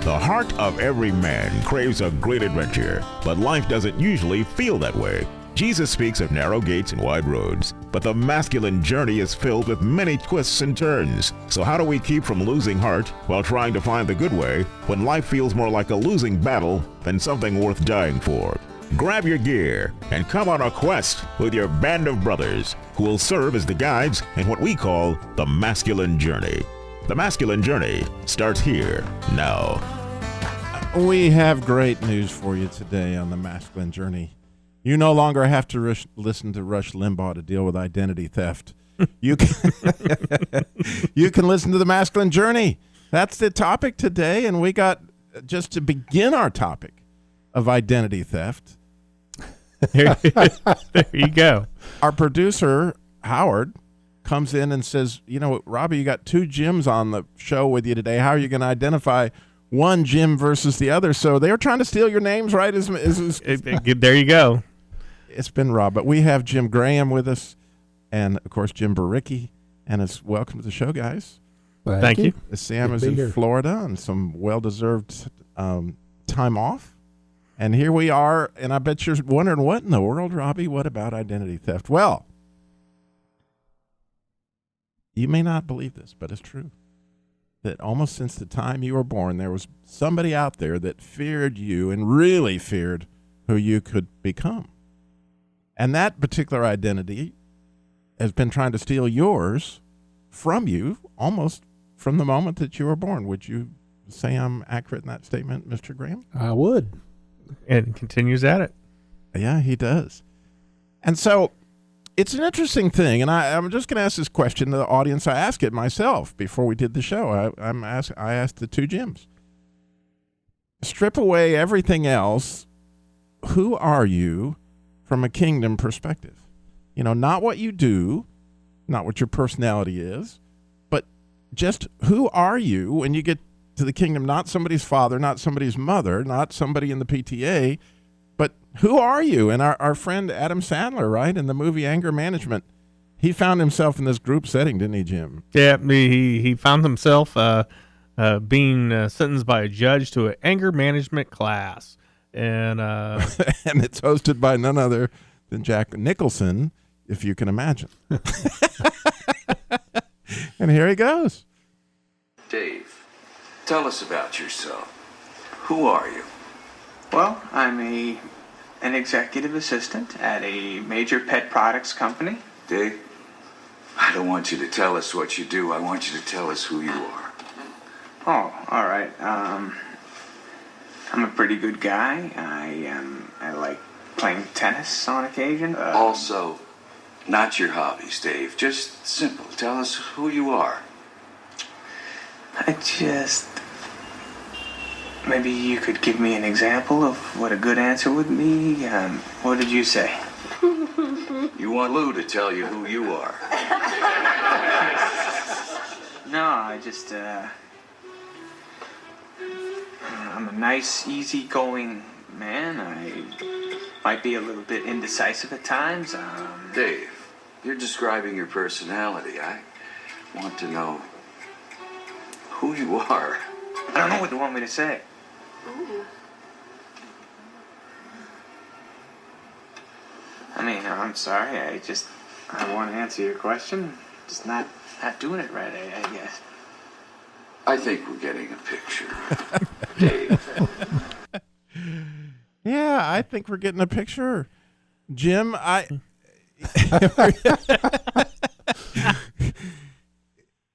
The heart of every man craves a great adventure, but life doesn't usually feel that way. Jesus speaks of narrow gates and wide roads, but the masculine journey is filled with many twists and turns. So how do we keep from losing heart while trying to find the good way when life feels more like a losing battle than something worth dying for? Grab your gear and come on a quest with your band of brothers who will serve as the guides in what we call the masculine journey. The masculine journey starts here now. We have great news for you today on the masculine journey. You no longer have to listen to Rush Limbaugh to deal with identity theft. You can, you can listen to the masculine journey. That's the topic today, and we got, just to begin our topic of identity theft, there you go. Our producer, Howard, comes in and says, you know, Robbie, you got two Jims on the show with you today. How are you going to identify one Jim versus the other? So they were trying to steal your names, right? There you go. It's been Rob, but we have Jim Graham with us, and of course Jim Baricki, and it's welcome to the show, guys. Thank you. Sam is in Florida on some well-deserved time off, and here we are. And I bet you're wondering, what in the world, Robbie? What about identity theft? Well, you may not believe this, but it's true. That almost since the time you were born, there was somebody out there that feared you and really feared who you could become. And that particular identity has been trying to steal yours from you almost from the moment that you were born. Would you say I'm accurate in that statement, Mr. Graham? I would. And continues at it. Yeah, he does. And so it's an interesting thing, and I'm just going to ask this question to the audience. I asked it myself before we did the show. I asked the two Jims. Strip away everything else. Who are you from a kingdom perspective? You know, not what you do, not what your personality is, but just who are you when you get to the kingdom? Not somebody's father, not somebody's mother, not somebody in the PTA, but who are you? And our friend Adam Sandler, right, in the movie Anger Management, he found himself in this group setting, didn't he, Jim? Yeah, he found himself being sentenced by a judge to an anger management class. And and it's hosted by none other than Jack Nicholson, if you can imagine. And here he goes. Dave, tell us about yourself. Who are you? Well, I'm an executive assistant at a major pet products company. Dave, I don't want you to tell us what you do. I want you to tell us who you are. Oh, all right. I'm a pretty good guy. I like playing tennis on occasion. Also, not your hobbies, Dave. Just simple. Tell us who you are. Maybe you could give me an example of what a good answer would be. What did you say? You want Lou to tell you who you are. No, I'm a nice, easygoing man. I might be a little bit indecisive at times. Dave, you're describing your personality. I want to know who you are. I don't know what you want me to say. Ooh. I mean, I'm sorry. I want to answer your question. Just not doing it right, I guess. I think we're getting a picture. Dave. Yeah, I think we're getting a picture. Jim,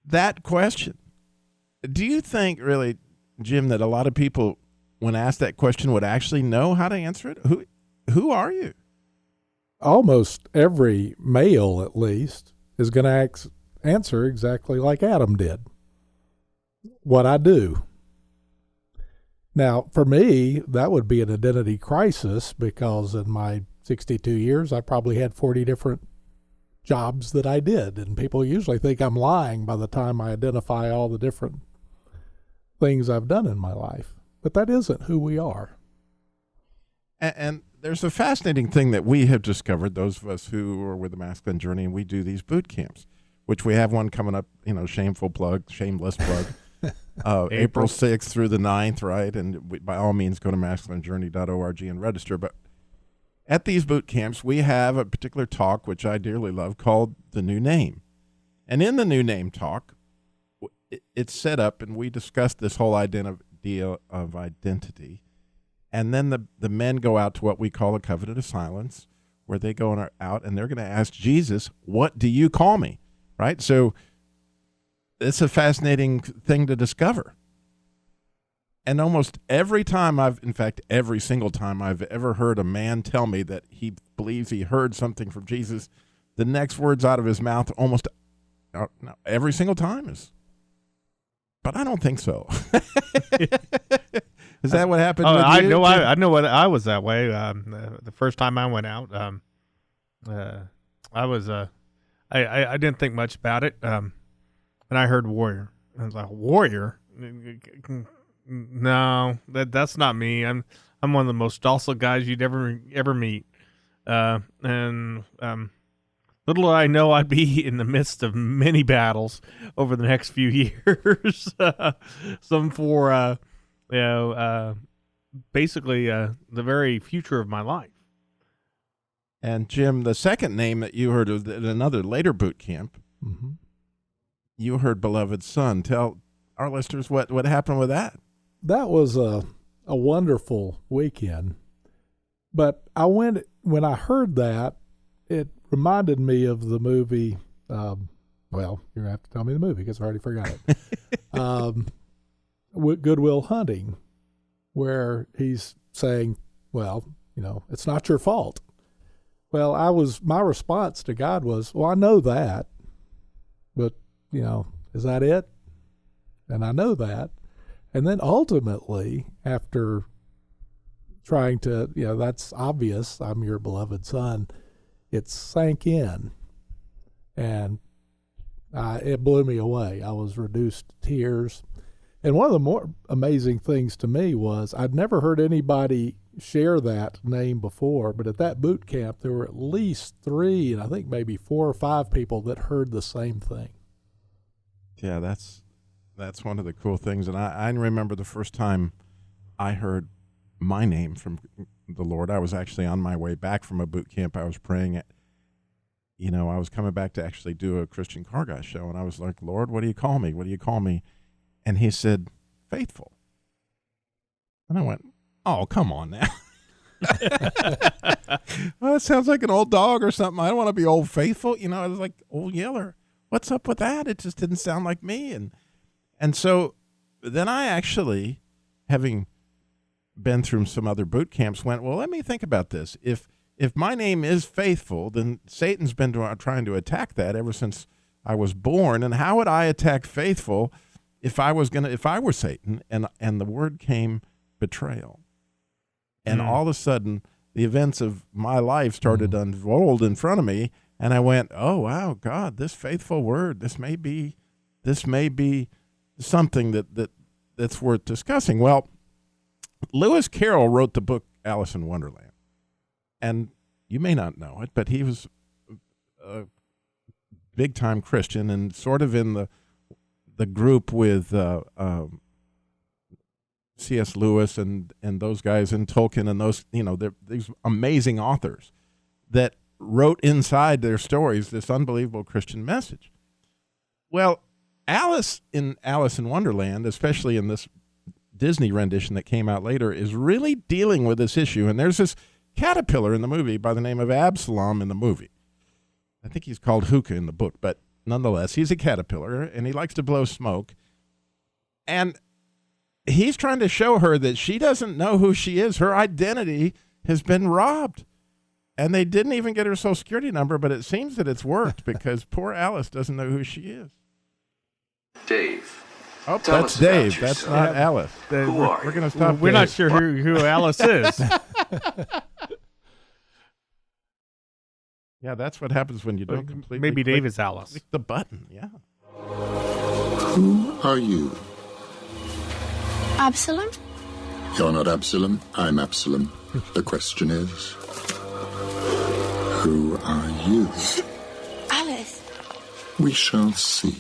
that question. Do you think really, Jim, that a lot of people, when asked that question, would actually know how to answer it? Who are you? Almost every male, at least, is going to answer exactly like Adam did. What I do. Now, for me, that would be an identity crisis, because in my 62 years, I probably had 40 different jobs that I did. And people usually think I'm lying by the time I identify all the different things I've done in my life. But that isn't who we are. And there's a fascinating thing that we have discovered, those of us who are with the masculine journey, and we do these boot camps, which we have one coming up, shameless plug, April 6th through the 9th, right? And by all means, go to masculinejourney.org and register. But at these boot camps, we have a particular talk, which I dearly love, called The New Name. And in the New Name talk, it's set up, and we discuss this whole idea of identity. And then the men go out to what we call a covenant of silence, where they go out and they're going to ask Jesus, what do you call me? Right? So it's a fascinating thing to discover. And almost every single time I've ever heard a man tell me that he believes he heard something from Jesus, the next words out of his mouth every single time is, but I don't think so. Is that what happened? With I you? know. I know what I was that way. The first time I went out, I was I didn't think much about it. And I heard warrior. I was like, warrior? No, that's not me. I'm one of the most docile guys you'd ever meet. And little did I know I'd be in the midst of many battles over the next few years. Some for basically the very future of my life. And Jim, the second name that you heard at another later boot camp, you heard beloved son. Tell our listeners what happened with that. That was a wonderful weekend. But when I heard that, it reminded me of the movie. Well, you're going to have to tell me the movie because I already forgot it. Good Will Hunting, where he's saying, well, it's not your fault. Well, my response to God was, well, I know that, but, is that it? And I know that. And then ultimately, after trying to, that's obvious, I'm your beloved son, it sank in. And it blew me away. I was reduced to tears. And one of the more amazing things to me was I'd never heard anybody share that name before, but at that boot camp, there were at least 3, and I think maybe 4 or 5 people that heard the same thing. Yeah, that's one of the cool things. And I remember the first time I heard my name from the Lord. I was actually on my way back from a boot camp. I was praying at, I was coming back to actually do a Christian Car Guy show, and I was like, Lord, what do you call me? What do you call me? And he said, Faithful. And I went, oh, come on now. Well, it sounds like an old dog or something. I don't want to be Old Faithful. I was like, Old Yeller. What's up with that? It just didn't sound like me. And so then I actually, having been through some other boot camps, went, well, let me think about this. If my name is Faithful, then Satan's been trying to attack that ever since I was born. And how would I attack Faithful if I were Satan and the word came betrayal? And all of a sudden, the events of my life started to unfold in front of me, and I went, oh, wow, God, this faithful word, this may be something that's worth discussing. Well, Lewis Carroll wrote the book Alice in Wonderland, and you may not know it, but he was a big-time Christian and sort of in the group with C.S. Lewis and those guys and Tolkien and those, these amazing authors that wrote inside their stories this unbelievable Christian message. Well, Alice in Wonderland, especially in this Disney rendition that came out later, is really dealing with this issue. And there's this caterpillar in the movie by the name of Absalom in the movie. I think he's called Hookah in the book, but nonetheless, he's a caterpillar, and he likes to blow smoke. And he's trying to show her that she doesn't know who she is. Her identity has been robbed. And they didn't even get her Social Security number, but it seems that it's worked because poor Alice doesn't know who she is. Dave. Oh, Tell that's us about Dave. That's yourself. not Alice. Who are We're you? going to stop. We're not Dave. sure who Alice is. Yeah, that's what happens when you don't completely. Maybe click- Dave is Alice. Click the button. Yeah. Who are you? Absalom? You're not Absalom. I'm Absalom. The question is, who are you? Alice. We shall see.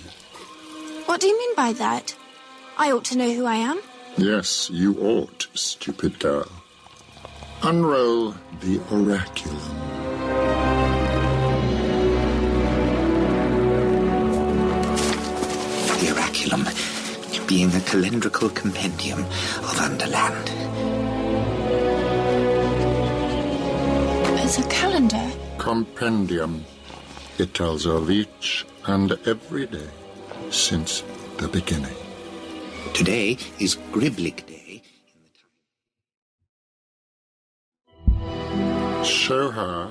What do you mean by that? I ought to know who I am. Yes, you ought, stupid girl. Unroll the oraculum. The oraculum being a calendrical compendium of Underland. It's a calendar. Compendium. It tells of each and every day since the beginning. Today is Griblig Day. Show her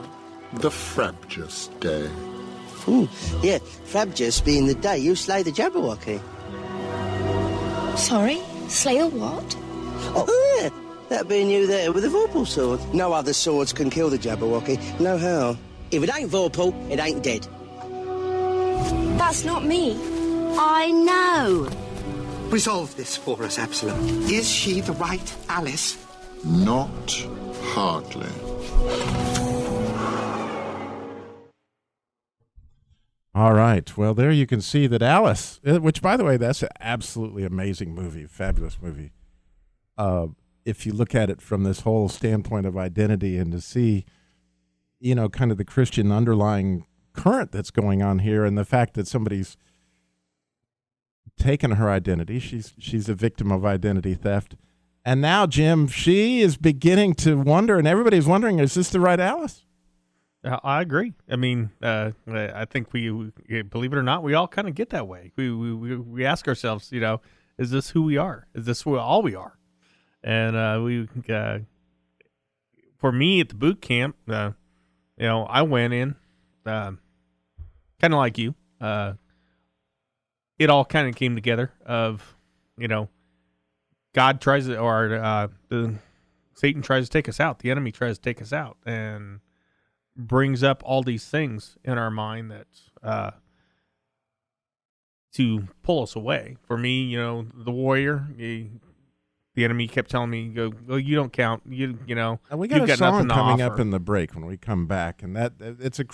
the Frabjous Day. Yeah, Frabjous being the day you slay the Jabberwocky. Sorry? Slay a what? Oh, yeah, that being you there with a Vorpal sword. No other swords can kill the Jabberwocky. No how. If it ain't Vorpal, it ain't dead. That's not me. I know. Resolve this for us, Absalom. Is she the right Alice? Not hardly. All right. Well, there you can see that Alice, which, by the way, that's an absolutely amazing movie, fabulous movie. If you look at it from this whole standpoint of identity and to see, kind of the Christian underlying current that's going on here and the fact that somebody's taken her identity. She's a victim of identity theft. And now, Jim, she is beginning to wonder, and everybody's wondering, is this the right Alice? I agree. I mean, I think we believe it or not, we all kind of get that way. We ask ourselves, is this who we are? Is this all we are? And for me at the boot camp, I went in kind of like you. It all kind of came together of, God tries to, or Satan tries to take us out. The enemy tries to take us out and brings up all these things in our mind that to pull us away. For me, the warrior, the enemy kept telling me, "Well, you don't count. You know." And we got a song coming up in the break when we come back, and that it's a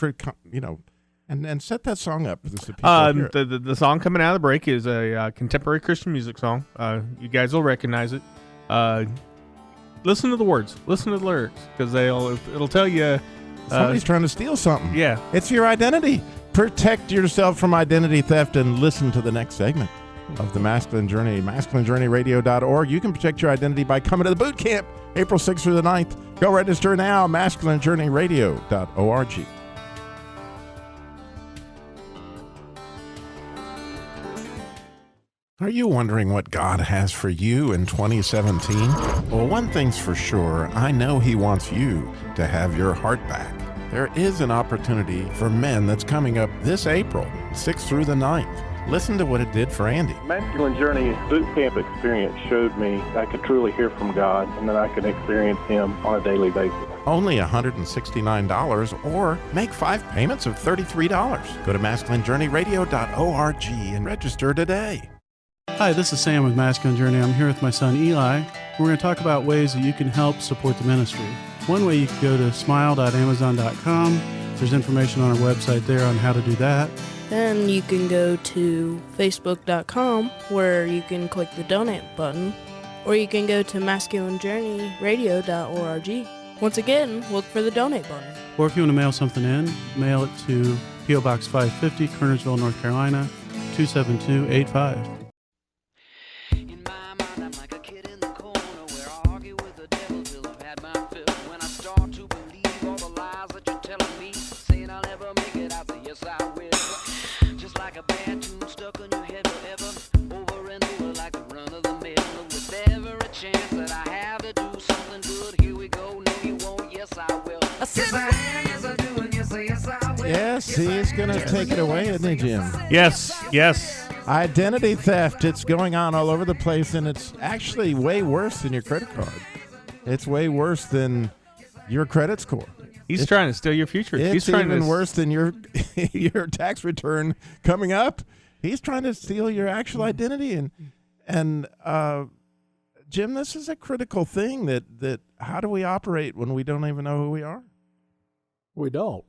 and set that song up. The song coming out of the break is a contemporary Christian music song. You guys will recognize it. Listen to the words, listen to the lyrics, because it'll tell you. Somebody's trying to steal something. Yeah. It's your identity. Protect yourself from identity theft and listen to the next segment of the Masculine Journey, masculinejourneyradio.org. You can protect your identity by coming to the boot camp April 6th through the 9th. Go register now, masculinejourneyradio.org. Are you wondering what God has for you in 2017? Well, one thing's for sure. I know He wants you to have your heart back. There is an opportunity for men that's coming up this April, 6th through the 9th. Listen to what it did for Andy. Masculine Journey boot camp experience showed me I could truly hear from God and that I could experience Him on a daily basis. Only $169 or make 5 payments of $33. Go to masculinejourneyradio.org and register today. Hi, this is Sam with Masculine Journey. I'm here with my son Eli. We're going to talk about ways that you can help support the ministry. One way, you can go to smile.amazon.com. There's information on our website there on how to do that. Then you can go to facebook.com where you can click the donate button, or you can go to masculinejourneyradio.org. Once again, look for the donate button. Or if you want to mail something in, mail it to P.O. Box 550, Kernersville, North Carolina, 27285. Yes, he's going to take it away, isn't he, Jim? Yes. Identity theft, it's going on all over the place, and it's actually way worse than your credit card. It's way worse than your credit score. He's trying to steal your future. It's even worse than your tax return coming up. He's trying to steal your actual identity. And Jim, this is a critical thing that how do we operate when we don't even know who we are? We don't.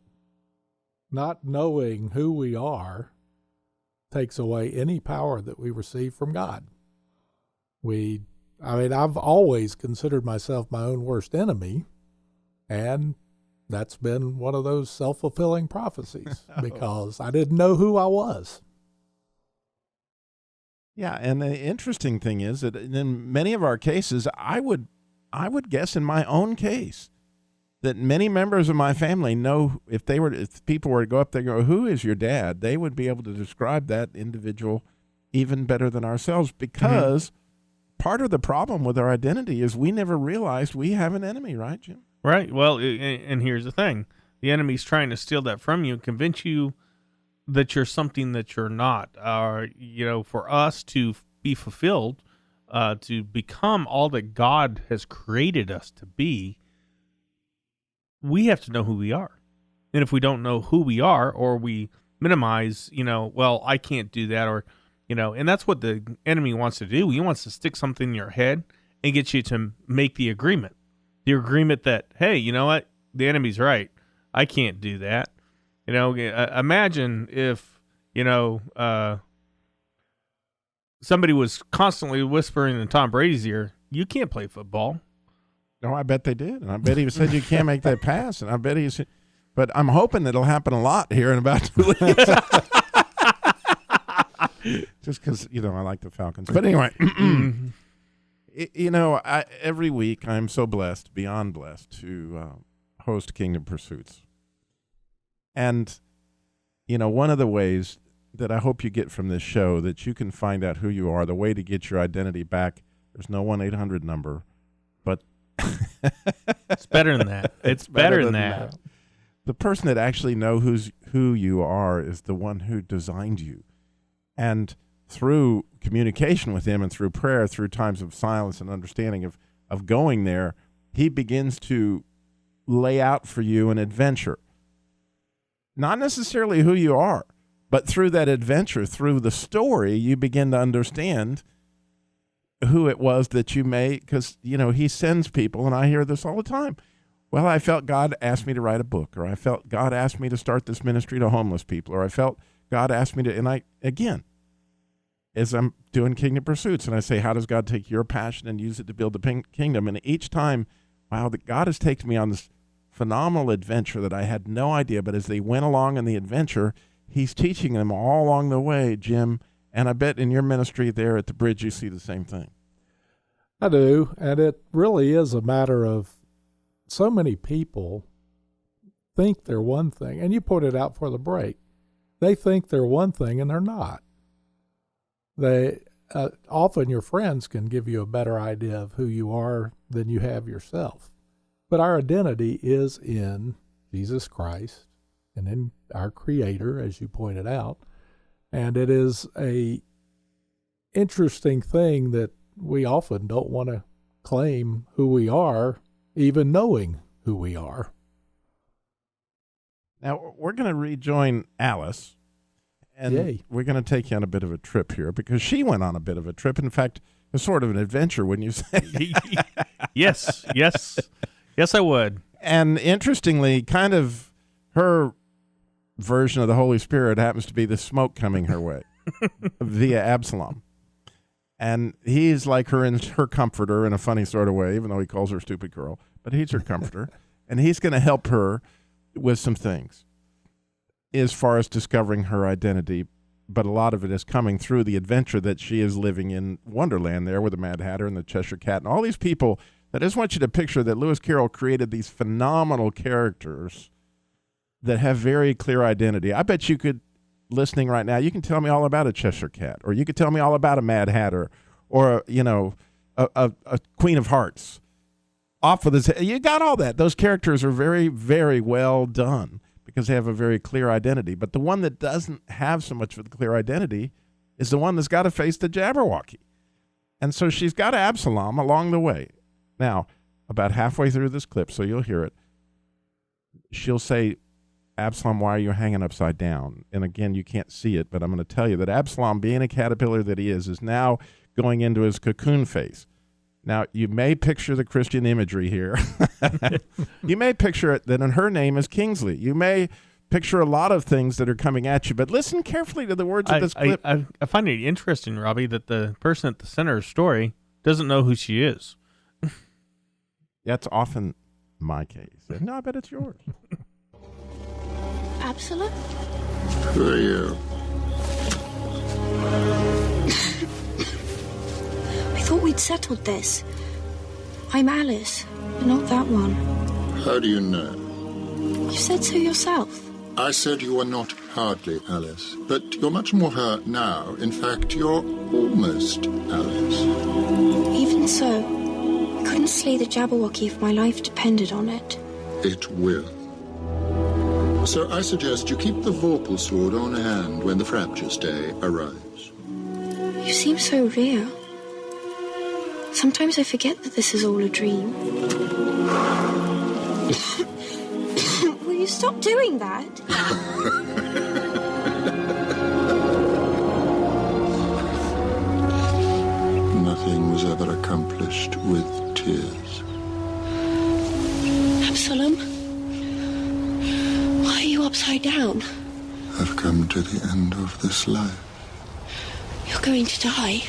Not knowing who we are takes away any power that we receive from God. I've always considered myself my own worst enemy, and that's been one of those self-fulfilling prophecies because I didn't know who I was. Yeah, and the interesting thing is that in many of our cases, I would guess in my own case that many members of my family know if people were to go up there and go, "Who is your dad?" they would be able to describe that individual even better than ourselves because part of the problem with our identity is we never realized we have an enemy, right, Jim? Right. Well, and here's the thing. The enemy's trying to steal that from you and convince you that you're something that you're not. For us to be fulfilled, to become all that God has created us to be, we have to know who we are. And if we don't know who we are, or we minimize, well, I can't do that, or, and that's what the enemy wants to do. He wants to stick something in your head and get you to make the agreement that, hey, you know what? The enemy's right. I can't do that. Imagine if, somebody was constantly whispering in Tom Brady's ear, "You can't play football." No, I bet they did. And I bet he said you can't make that pass. And I bet but I'm hoping that'll happen a lot here in about 2 weeks. Just because, I like the Falcons. But anyway, every week I'm so blessed, beyond blessed, to host Kingdom Pursuits. And, one of the ways that I hope you get from this show that you can find out who you are, the way to get your identity back, there's no 1-800 number, but it's better than that. It's better than that. The person that actually knows who you are is the one who designed you. And through communication with him and through prayer, through times of silence and understanding of going there, he begins to lay out for you an adventure. Not necessarily who you are, but through that adventure, through the story, you begin to understand who it was that you made, because, he sends people, and I hear this all the time. Well, I felt God asked me to write a book, or I felt God asked me to start this ministry to homeless people, or I felt God asked me to, and again, as I'm doing Kingdom Pursuits, and I say, how does God take your passion and use it to build the kingdom? And each time, wow, God has taken me on this phenomenal adventure that I had no idea, but as they went along in the adventure, he's teaching them all along the way, Jim, and I bet in your ministry there at the bridge you see the same thing. I do, and it really is a matter of so many people think they're one thing, and you pointed out for the break, they think they're one thing and they're not. They often your friends can give you a better idea of who you are than you have yourself. But our identity is in Jesus Christ and in our Creator, as you pointed out. And it is a interesting thing that we often don't want to claim who we are, even knowing who we are. Now, we're going to rejoin Alice, and Yay. We're going to take you on a bit of a trip here, because she went on a bit of a trip. In fact, it's sort of an adventure, wouldn't you say? Yes, I would. And interestingly, kind of her version of the Holy Spirit happens to be the smoke coming her way via Absalom. And he's like her comforter in a funny sort of way, even though he calls her stupid girl. But he's her comforter, and he's going to help her with some things as far as discovering her identity. But a lot of it is coming through the adventure that she is living in Wonderland there with the Mad Hatter and the Cheshire Cat and all these people. That I just want you to picture that Lewis Carroll created these phenomenal characters that have very clear identity. I bet you could, listening right now, you can tell me all about a Cheshire Cat, or you could tell me all about a Mad Hatter, or, a Queen of Hearts. Off of this, you got all that. Those characters are very, very well done because they have a very clear identity. But the one that doesn't have so much of a clear identity is the one that's got to face the Jabberwocky. And so she's got Absalom along the way. Now, about halfway through this clip, so you'll hear it, she'll say, Absalom, why are you hanging upside down? And again, you can't see it, but I'm going to tell you that Absalom, being a caterpillar that he is now going into his cocoon phase. Now, you may picture the Christian imagery here. You may picture it that her name is Kingsley. You may picture a lot of things that are coming at you, but listen carefully to the words of this clip. I find it interesting, Robbie, that the person at the center of the story doesn't know who she is. That's often my case. No, I bet it's yours. Absalom? Who are you? I thought we'd settled this. I'm Alice, but not that one. How do you know? You said so yourself. I said you were not hardly Alice, but you're much more her now. In fact, you're almost Alice. Even so, I couldn't slay the Jabberwocky if my life depended on it. It will. So I suggest you keep the Vorpal sword on hand when the Fractures Day arrives. You seem so real. Sometimes I forget that this is all a dream. Will you stop doing that? Nothing was ever accomplished with tears. Absalom? Why are you upside down? I've come to the end of this life. You're going to die.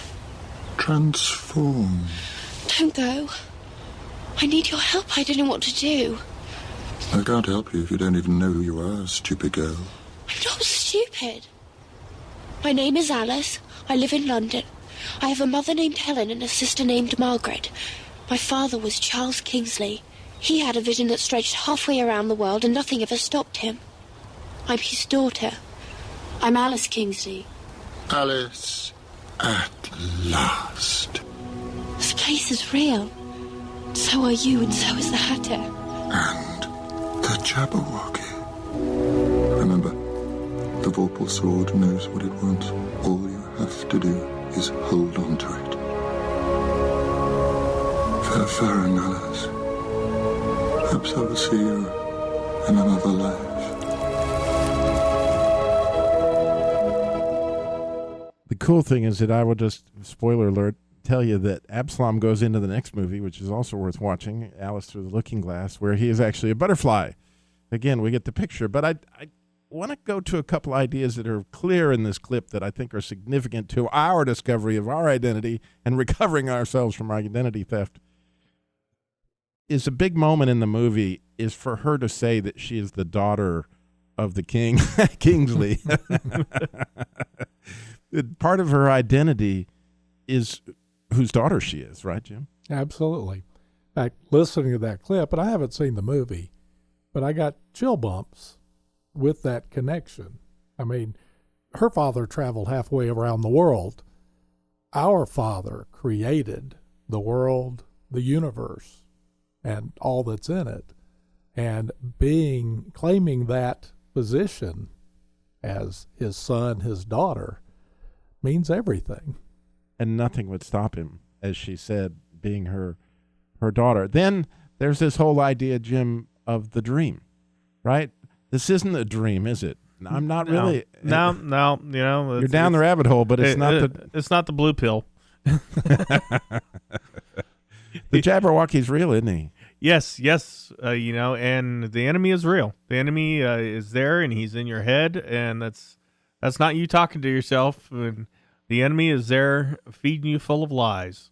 Transform. Don't go. I need your help. I don't know what to do. I can't help you if you don't even know who you are, stupid girl. I'm not stupid. My name is Alice. I live in London. I have a mother named Helen and a sister named Margaret. My father was Charles Kingsley. He had a vision that stretched halfway around the world and nothing ever stopped him. I'm his daughter. I'm Alice Kingsley. Alice, at last. This place is real. So are you, and so is the Hatter. And the Jabberwocky. Remember, the Vorpal sword knows what it wants. All you have to do is hold on to it. Farewell, Alice. Perhaps I will see you in another life. The cool thing is that I will just, spoiler alert, tell you that Absalom goes into the next movie, which is also worth watching, Alice Through the Looking Glass, where he is actually a butterfly. Again, we get the picture. But I want to go to a couple ideas that are clear in this clip that I think are significant to our discovery of our identity and recovering ourselves from our identity theft. Is a big moment in the movie is for her to say that she is the daughter of the king, Kingsley. Part of her identity is whose daughter she is, right, Jim? Absolutely. In fact, listening to that clip, and I haven't seen the movie, but I got chill bumps with that connection. I mean, her father traveled halfway around the world. Our father created the world, the universe, and all that's in it. And claiming that position as his son, his daughter, means everything. And nothing would stop him, as she said, being her daughter. Then there's this whole idea, Jim, of the dream, right? This isn't a dream, is it? I'm not really. No. You know, you're down the rabbit hole, but it's not the blue pill. The Jabberwocky's real, isn't he? Yes. You know, and the enemy is real. The enemy is there, and he's in your head, and that's not you talking to yourself. And the enemy is there feeding you full of lies.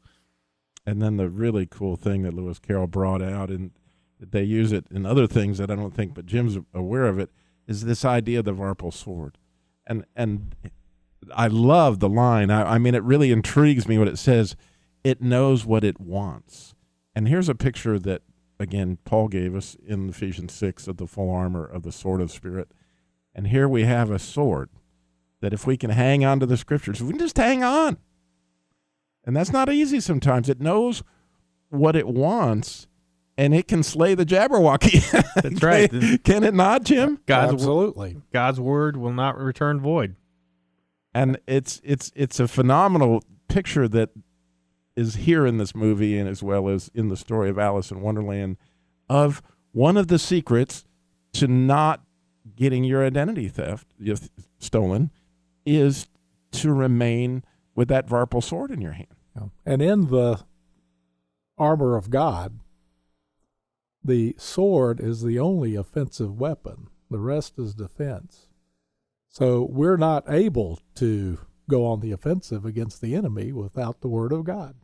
And then the really cool thing that Lewis Carroll brought out, and they use it in other things that I don't think, but Jim's aware of it, is this idea of the Vorpal sword. And I love the line. I mean, it really intrigues me what it says. It knows what it wants. And here's a picture that, again, Paul gave us in Ephesians 6 of the full armor of the sword of the Spirit. And here we have a sword that if we can hang on to the scriptures, if we can just hang on. And that's not easy sometimes. It knows what it wants, and it can slay the Jabberwocky. That's right. Can it not, Jim? Absolutely. God's word will not return void. And it's a phenomenal picture that is here in this movie, and as well as in the story of Alice in Wonderland, of one of the secrets to not getting your identity stolen is to remain with that Vorpal sword in your hand. And in the armor of God, the sword is the only offensive weapon. The rest is defense. So we're not able to go on the offensive against the enemy without the word of God.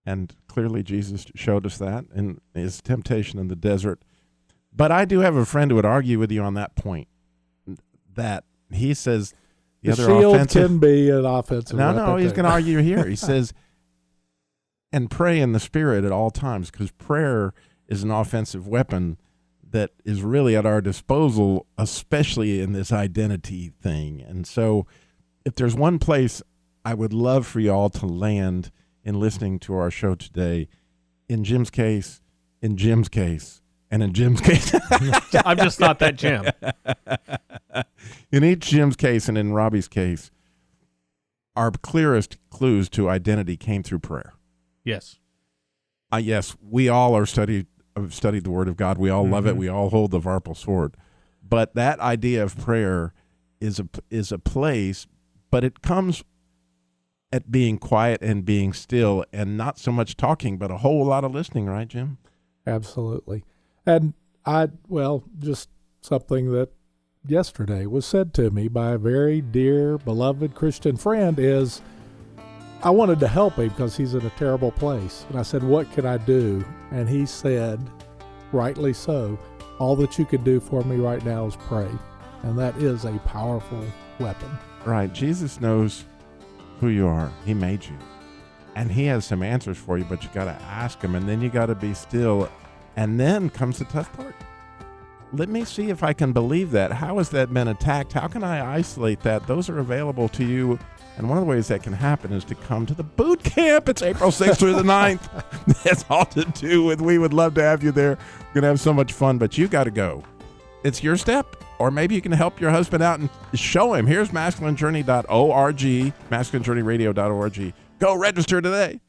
And clearly Jesus showed us that in his temptation in the desert. But I do have a friend who would argue with you on that point, that he says the other shield offensive can be an offensive weapon. No, he's going to argue here. He says, and pray in the Spirit at all times, because prayer is an offensive weapon that is really at our disposal, especially in this identity thing. And so if there's one place I would love for you all to land in listening to our show today, in Jim's case, and in Jim's case. I'm just not that Jim. In each Jim's case and in Robbie's case, our clearest clues to identity came through prayer. Yes. Yes, we all have studied the Word of God. We all love it. We all hold the Varpal sword. But that idea of prayer is a place, but it comes at being quiet and being still, and not so much talking, but a whole lot of listening, right, Jim? Absolutely. And just something that yesterday was said to me by a very dear, beloved Christian friend is, I wanted to help him because he's in a terrible place. And I said, what can I do? And he said, rightly so, all that you can do for me right now is pray. And that is a powerful weapon. Right. Jesus knows who you are. He made you. And he has some answers for you, but you got to ask him, and then you got to be still. And then comes the tough part. Let me see if I can believe that. How has that been attacked? How can I isolate that? Those are available to you. And one of the ways that can happen is to come to the boot camp. It's April 6th through the 9th. That's all to do with. We would love to have you there. We're going to have so much fun, but you got to go. It's your step. Or maybe you can help your husband out and show him. Here's masculinejourney.org, masculinejourneyradio.org. Go register today.